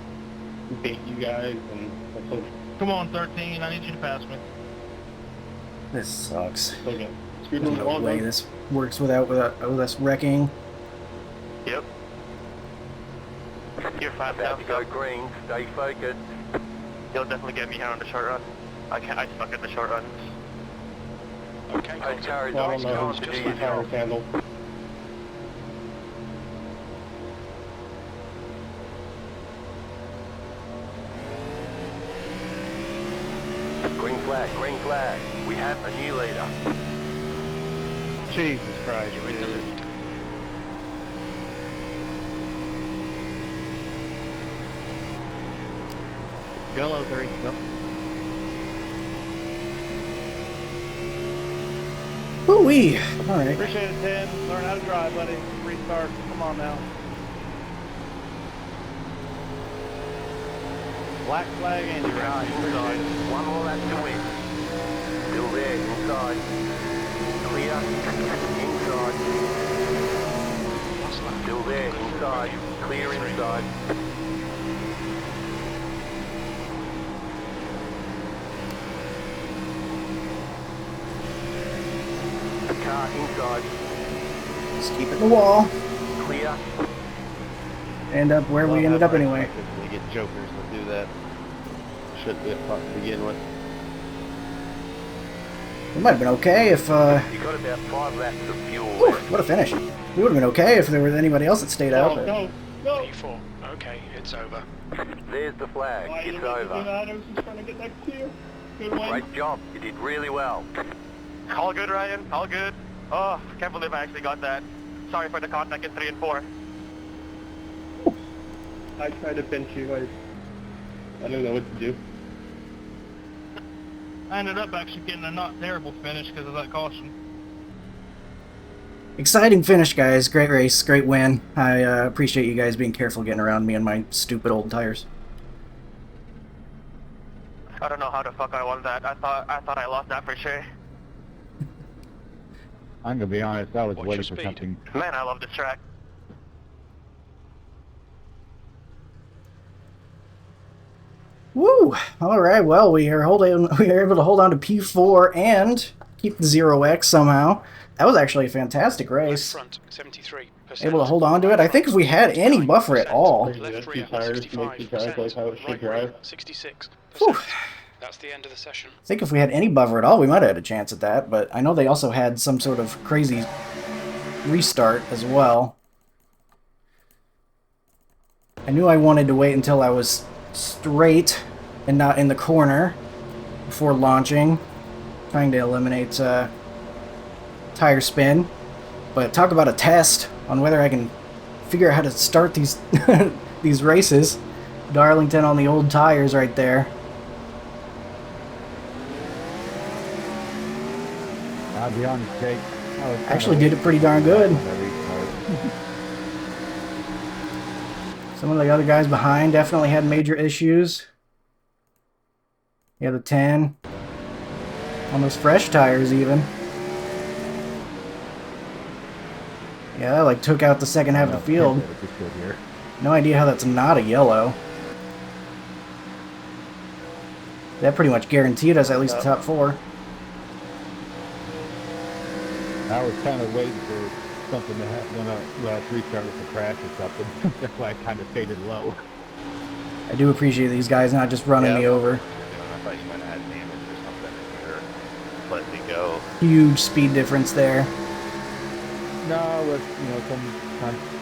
bait you guys and I still, Come on, 13. I need you to pass me. This sucks. still get screwed There's on the no long way run. this works without us wrecking. Yep. You're fast now, About to go so green, stay focused. you'll definitely get me here on the short run. I suck at the short runs. Okay, Those car is I always don't know gone who's to do just your my tires job. handle. Green flag, green flag. We have a new leader. Jesus Christ, you're in the dude. lead. Go, 03. Go. Woo-wee! Alright. Appreciate it, 10. Learn how to drive, buddy. Restart. Come on now. Black flag, Andy. Car inside. 1 more lap to win. Still there, inside. Clear. Inside. Last lap. Still there, inside. Clear inside. Car inside. Just keep it in the wall. Clear. End up where we ended up anyway. They get jokers to do that. Shouldn't be a fuck to begin with. It might have been okay if, You got about 5 laps of fuel Whew, left. what a finish. We would have been okay if there was anybody else that stayed out. No, But no, no! P4. Okay, it's over. There's the flag. Why you It's making me over. mad? I was just trying to get next to you. Good win. Great job. You did really well. All good, Ryan. All good. Oh, I can't believe I actually got that. Sorry for the contact in 3 and 4. I tried to pinch you. I don't know what to do. I ended up actually getting a not terrible finish because of that caution. exciting finish, guys. Great race, great win. I appreciate you guys being careful getting around me and my stupid old tires. I don't know how the fuck I won that. I thought I lost that for sure. I'm gonna be honest, I was What's waiting your for speed? something. Man, I love this track. Woo! All right. Well, we are able to hold on to P4 and keep the 0x somehow. That was actually a fantastic Left race. front, 73%. Able to hold on to it. I think if we had any buffer at all. Crazy, Left that two rear, tires make you drive like how it should right drive. rear, 66%. Whew. That's the end of the session. I think if we had any buffer at all, we might have had a chance at that, but I know they also had some sort of crazy restart as well. I knew I wanted to wait until I was straight and not in the corner before launching, trying to eliminate tire spin. But talk about a test on whether I can figure out how to start these these races. Darlington on the old tires right there. I'll be honest, Jake. Actually did it pretty darn good. Some of the other guys behind definitely had major issues. Yeah, the 10. Almost fresh tires even. Yeah, that like took out the second half of the field. No idea how that's not a yellow. That pretty much guaranteed us at least the top 4. I was kind of waiting for something to happen when I restart with the crash or something. That's why I kind of faded low. I do appreciate these guys not just running me over. I thought you might have had damage or something and you were letting me go. Huge speed difference there. No,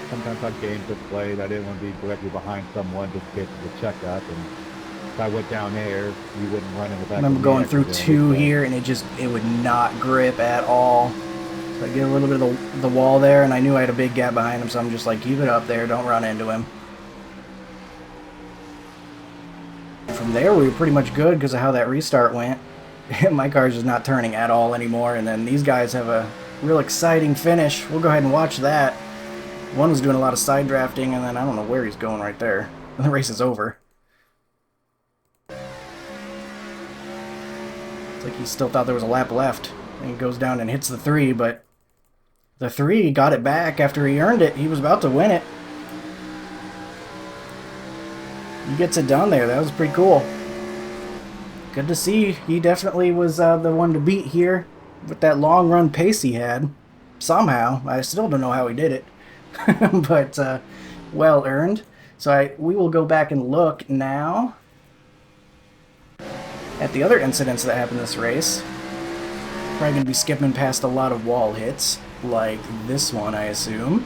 sometimes on games that played, I didn't want to be directly behind someone just in case of the checkup. And if I went down there, you wouldn't run in the back. I remember going through 2 here, and it would not grip at all. So I get a little bit of the wall there, and I knew I had a big gap behind him, so I'm just like, keep it up there, don't run into him. From there, we were pretty much good because of how that restart went. My car's just not turning at all anymore, and then these guys have a real exciting finish. We'll go ahead and watch that. One was doing a lot of side drafting, and then I don't know where he's going right there. And the race is over. It's like he still thought there was a lap left. And he goes down and hits the 3, but the 3 got it back after he earned it. He was about to win it. He gets it done there. That was pretty cool. Good to see. He definitely was the one to beat here with that long run pace he had. Somehow. I still don't know how he did it. But well earned. So we will go back and look now at the other incidents that happened this race. Probably going to be skipping past a lot of wall hits, like this one, I assume.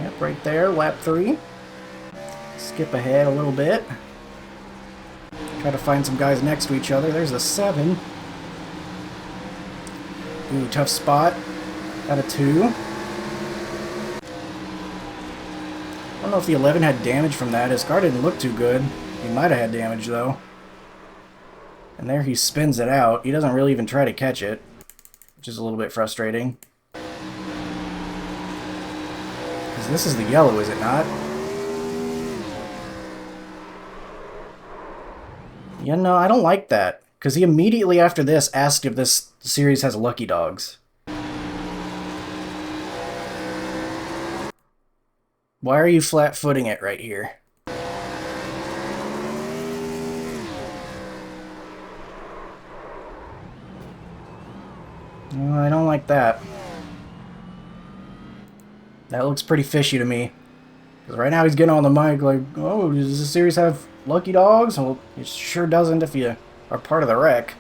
Yep, right there, lap 3. Skip ahead a little bit. Try to find some guys next to each other. There's the 7. Ooh, tough spot. Got a 2. I don't know if the 11 had damage from that. His car didn't look too good. He might have had damage, though. And there he spins it out. He doesn't really even try to catch it, which is a little bit frustrating. Because this is the yellow, is it not? Yeah, no, I don't like that. Because he immediately after this asked if this series has lucky dogs. Why are you flat-footing it right here? No, I don't like that. That looks pretty fishy to me. Because right now he's getting on the mic like, oh, does this series have lucky dogs? Well, it sure doesn't if you are part of the wreck.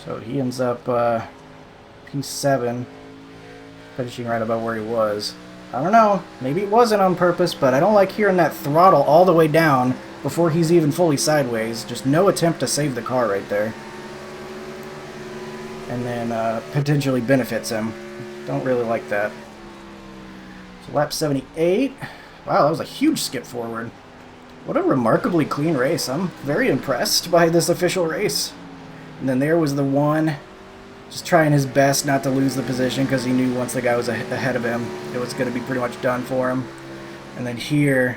So he ends up P7, finishing right about where he was. I don't know, maybe it wasn't on purpose, but I don't like hearing that throttle all the way down before he's even fully sideways. Just no attempt to save the car right there. And then potentially benefits him. Don't really like that. So lap 78. Wow, that was a huge skip forward. What a remarkably clean race. I'm very impressed by this official race. And then there was the 1, just trying his best not to lose the position because he knew once the guy was ahead of him, it was going to be pretty much done for him. And then here,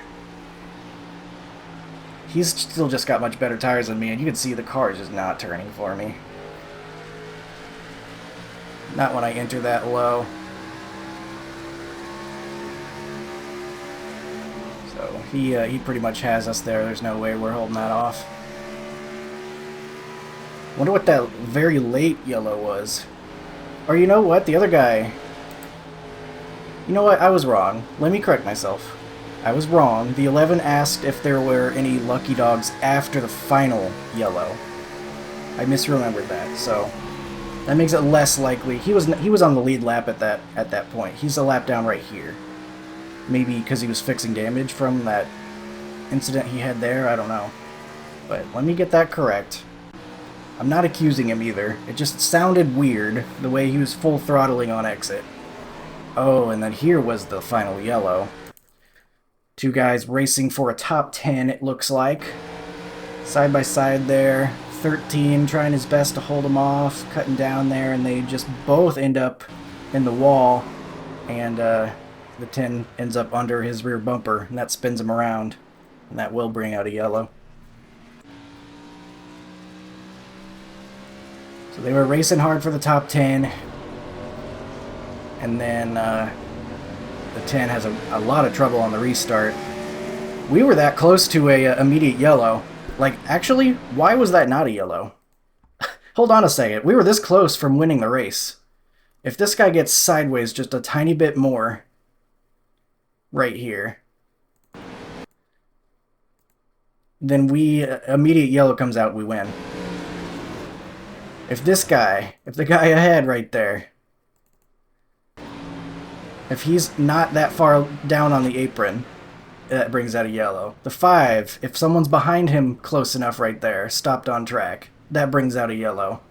he's still just got much better tires than me, and you can see the car is just not turning for me. Not when I enter that low. So he pretty much has us there. There's no way we're holding that off. Wonder what that very late yellow was. Or you know what? The other guy... You know what? I was wrong. Let me correct myself. I was wrong. The 11 asked if there were any lucky dogs after the final yellow. I misremembered that, so... That makes it less likely. He was on the lead lap at that point. He's a lap down right here. Maybe because he was fixing damage from that incident he had there. I don't know. But let me get that correct. I'm not accusing him either. It just sounded weird the way he was full throttling on exit. Oh, and then here was the final yellow. 2 guys racing for a top 10, it looks like. Side by side there. 13 trying his best to hold him off, cutting down there, and they just both end up in the wall, and the 10 ends up under his rear bumper, and that spins him around, and that will bring out a yellow. So they were racing hard for the top 10, and then the 10 has a lot of trouble on the restart. We were that close to a immediate yellow. Like, actually, why was that not a yellow? Hold on a second. We were this close from winning the race. If this guy gets sideways just a tiny bit more right here, then immediate yellow comes out, we win. If the guy ahead right there, if he's not that far down on the apron, that brings out a yellow. The 5, if someone's behind him close enough right there, stopped on track, that brings out a yellow.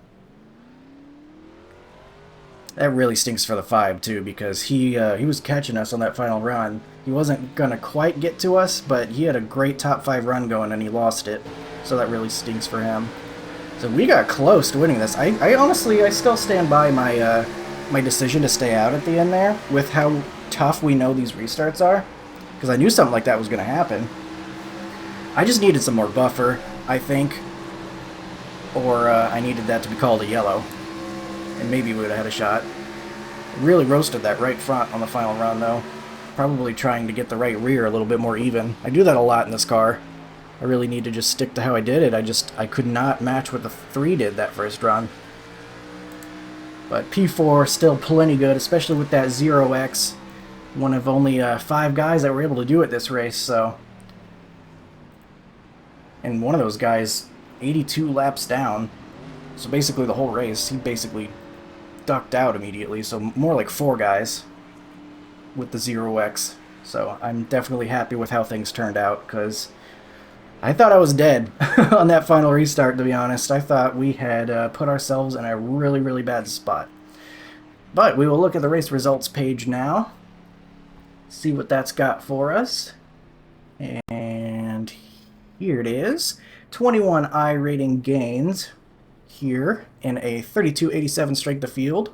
That really stinks for the 5 too, because he was catching us on that final run. He wasn't gonna quite get to us, but he had a great top 5 run going and he lost it. So that really stinks for him. So we got close to winning this. I honestly still stand by my my decision to stay out at the end there, with how tough we know these restarts are, because I knew something like that was going to happen. I just needed some more buffer, I think, or I needed that to be called a yellow, and maybe we would have had a shot. Really roasted that right front on the final run, though. Probably trying to get the right rear a little bit more even. I do that a lot in this car. I really need to just stick to how I did it. I could not match what the 3 did that first run. But P4 still plenty good, especially with that 0x. One of only 5 guys that were able to do it this race, so. And one of those guys, 82 laps down. So basically the whole race, he basically ducked out immediately. So more like 4 guys with the 0x. So I'm definitely happy with how things turned out, because I thought I was dead on that final restart, to be honest. I thought we had put ourselves in a really, really bad spot. But we will look at the race results page now, see what that's got for us. And here it is. 21 iRating gains here in a 32.87 strength of field.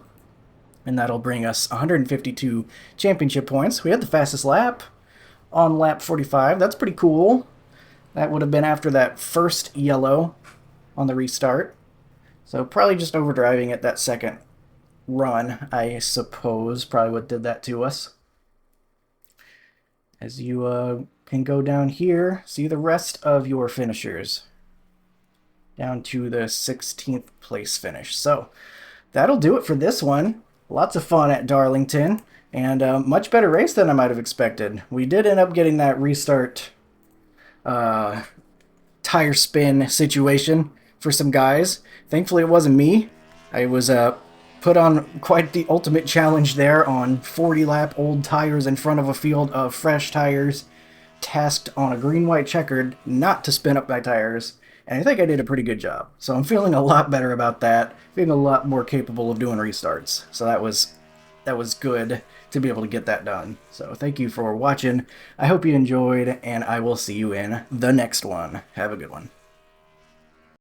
And that'll bring us 152 championship points. We had the fastest lap on lap 45. That's pretty cool. That would have been after that first yellow on the restart. So probably just overdriving at that second run, I suppose, probably what did that to us. As you can go down here, see the rest of your finishers. Down to the 16th place finish. So that'll do it for this one. Lots of fun at Darlington, and a much better race than I might have expected. We did end up getting that restart tire spin situation for some guys. Thankfully it wasn't me. I was put on quite the ultimate challenge there on 40 lap old tires in front of a field of fresh tires, tasked on a green-white checkered not to spin up my tires, and I think I did a pretty good job. So I'm feeling a lot better about that, feeling a lot more capable of doing restarts. So that was good to be able to get that done. So thank you for watching. I hope you enjoyed, and I will see you in the next one. Have a good one.